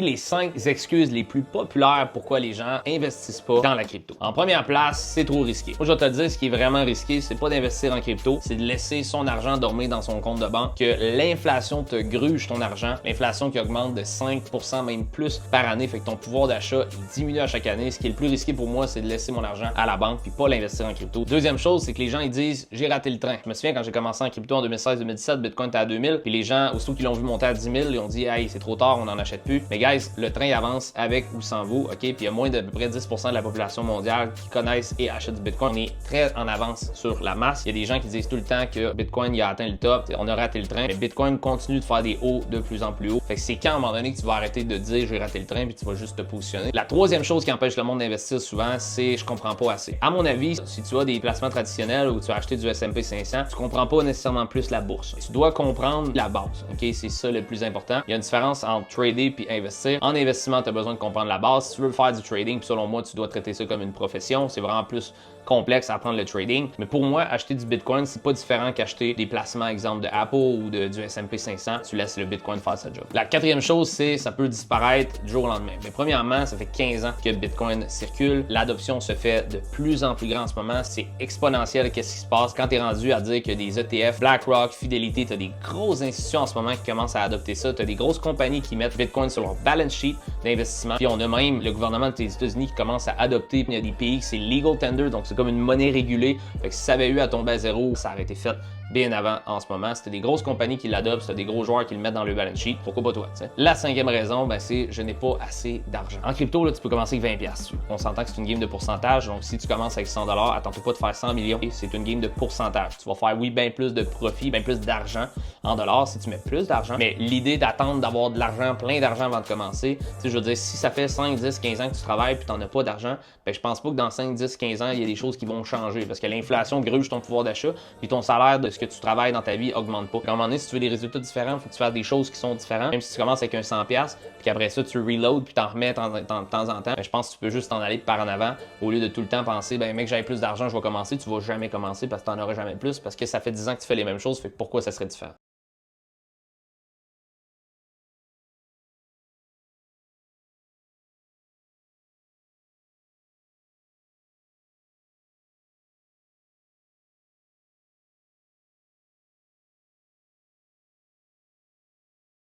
Les 5 excuses les plus populaires pourquoi les gens investissent pas dans la crypto. En première place, c'est trop risqué. Moi, je vais te dire, ce qui est vraiment risqué, c'est pas d'investir en crypto, c'est de laisser son argent dormir dans son compte de banque, que l'inflation te gruge ton argent, l'inflation qui augmente de 5%, même plus par année, fait que ton pouvoir d'achat diminue à chaque année. Ce qui est le plus risqué pour moi, c'est de laisser mon argent à la banque puis pas l'investir en crypto. Deuxième chose, c'est que les gens ils disent j'ai raté le train. Je me souviens quand j'ai commencé en crypto en 2016-2017, Bitcoin était à 2000, puis les gens, aussitôt qu'ils l'ont vu monter à 10 000, ils ont dit hey, c'est trop tard, on n'en achète plus. Mais guys, le train avance avec ou sans vous, ok? Puis il y a moins d'à peu près 10% de la population mondiale qui connaissent et achètent du Bitcoin. On est très en avance sur la masse. Il y a des gens qui disent tout le temps que Bitcoin il a atteint le top, on a raté le train, mais Bitcoin continue de faire des hauts de plus en plus haut. Fait que c'est quand à un moment donné que tu vas arrêter de dire j'ai raté le train puis tu vas juste te positionner. La troisième chose qui empêche le monde d'investir souvent, c'est je comprends pas assez. À mon avis, si tu as des placements traditionnels ou tu vas acheter du S&P 500, tu comprends pas nécessairement plus la bourse. Tu dois comprendre la base, ok? C'est ça le plus important. Il y a une différence entre trader puis investir. En investissement, tu as besoin de comprendre la base. Si tu veux faire du trading, puis selon moi, tu dois traiter ça comme une profession. C'est vraiment plus complexe à apprendre le trading. Mais pour moi, acheter du Bitcoin, c'est pas différent qu'acheter des placements, exemple de Apple ou du S&P 500. Tu laisses le Bitcoin faire sa job. La quatrième chose, c'est ça peut disparaître du jour au lendemain. Mais premièrement, ça fait 15 ans que Bitcoin circule. L'adoption se fait de plus en plus grande en ce moment. C'est exponentiel qu'est-ce qui se passe quand tu es rendu à dire que des ETF, BlackRock, Fidelity, tu as des grosses institutions en ce moment qui commencent à adopter ça. Tu as des grosses compagnies qui mettent Bitcoin sur leur balance sheet d'investissement. Puis on a même le gouvernement des États-Unis qui commence à adopter. Puis il y a des pays qui c'est legal tender, donc c'est comme une monnaie régulée. Fait que si ça avait eu à tomber à zéro, ça aurait été fait bien avant en ce moment. C'était des grosses compagnies qui l'adoptent, c'était des gros joueurs qui le mettent dans le balance sheet. Pourquoi pas toi, t'sais? La cinquième raison, ben, c'est je n'ai pas assez d'argent. En crypto, là, tu peux commencer avec 20$. On s'entend que c'est une game de pourcentage, donc si tu commences avec 100$, attends-toi pas de faire 100 millions. C'est une game de pourcentage. Tu vas faire, oui, bien plus de profit, bien plus d'argent en dollars si tu mets plus d'argent. Mais l'idée d'attendre d'avoir de l'argent, plein d'argent avant de commencer, je veux dire, si ça fait 5, 10, 15 ans que tu travailles puis tu n'en as pas d'argent, ben, je pense pas que dans 5, 10, 15 ans, il y a des choses qui vont changer parce que l'inflation gruge ton pouvoir d'achat puis ton salaire de ce que tu travailles dans ta vie augmente pas. À un moment donné, si tu veux des résultats différents, il faut que tu fasses des choses qui sont différentes. Même si tu commences avec un 100$, puis qu'après ça, tu reload puis t'en remets de temps en temps, ben, je pense que tu peux juste t'en aller par en avant au lieu de tout le temps penser, ben mec, j'avais plus d'argent, je vais commencer. Tu vas jamais commencer parce que tu n'en auras jamais plus parce que ça fait 10 ans que tu fais les mêmes choses, fait que pourquoi ça serait différent?